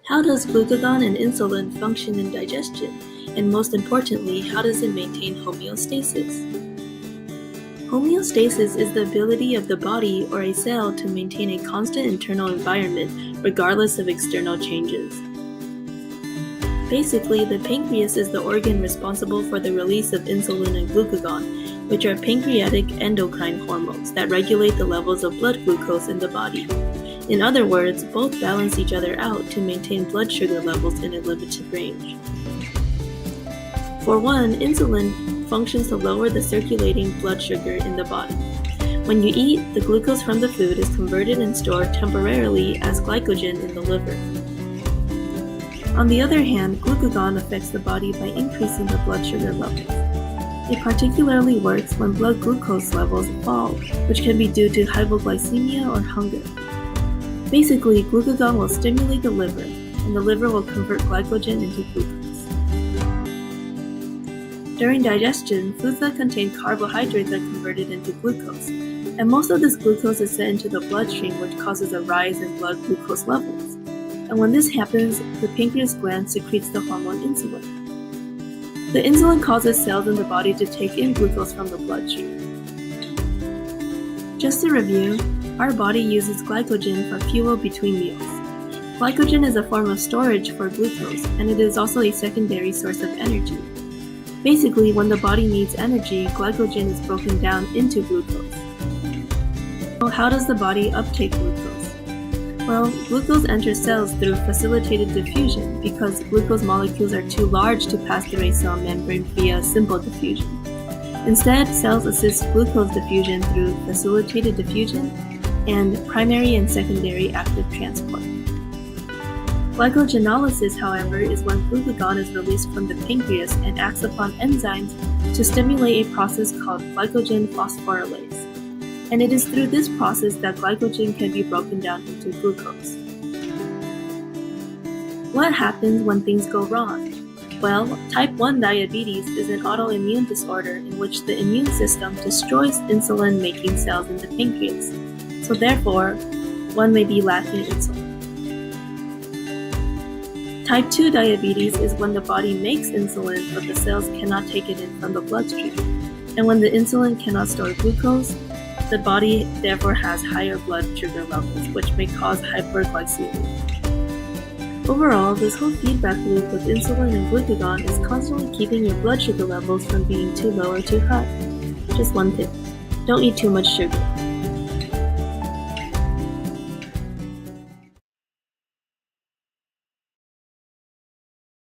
How does glucagon and insulin function in digestion? And most importantly, how does it maintain homeostasis? Homeostasis is the ability of the body or a cell to maintain a constant internal environment regardless of external changes. Basically, the pancreas is the organ responsible for the release of insulin and glucagon, which are pancreatic endocrine hormones that regulate the levels of blood glucose in the body. In other words, both balance each other out to maintain blood sugar levels in a limited range. For one, insulin functions to lower the circulating blood sugar in the body. When you eat, the glucose from the food is converted and stored temporarily as glycogen in the liver. On the other hand, glucagon affects the body by increasing the blood sugar levels. It particularly works when blood glucose levels fall, which can be due to hypoglycemia or hunger. Basically, glucagon will stimulate the liver, and the liver will convert glycogen into glucose. During digestion, foods that contain carbohydrates are converted into glucose, and most of this glucose is sent into the bloodstream, which causes a rise in blood glucose levels. And when this happens, the pancreas gland secretes the hormone insulin. The insulin causes cells in the body to take in glucose from the bloodstream. Just to review, our body uses glycogen for fuel between meals. Glycogen is a form of storage for glucose, and it is also a secondary source of energy. Basically, when the body needs energy, glycogen is broken down into glucose. So how does the body uptake glucose? Well, glucose enters cells through facilitated diffusion because glucose molecules are too large to pass through a cell membrane via simple diffusion. Instead, cells assist glucose diffusion through facilitated diffusion and primary and secondary active transport. Glycogenolysis, however, is when glucagon is released from the pancreas and acts upon enzymes to stimulate a process called glycogen phosphorylase. And it is through this process that glycogen can be broken down into glucose. What happens when things go wrong? Well, type 1 diabetes is an autoimmune disorder in which the immune system destroys insulin-making cells in the pancreas. So therefore, one may be lacking insulin. Type 2 diabetes is when the body makes insulin but the cells cannot take it in from the bloodstream. And when the insulin cannot store glucose, the body therefore has higher blood sugar levels, which may cause hyperglycemia. Overall, this whole feedback loop with insulin and glucagon is constantly keeping your blood sugar levels from being too low or too high. Just one tip: don't eat too much sugar.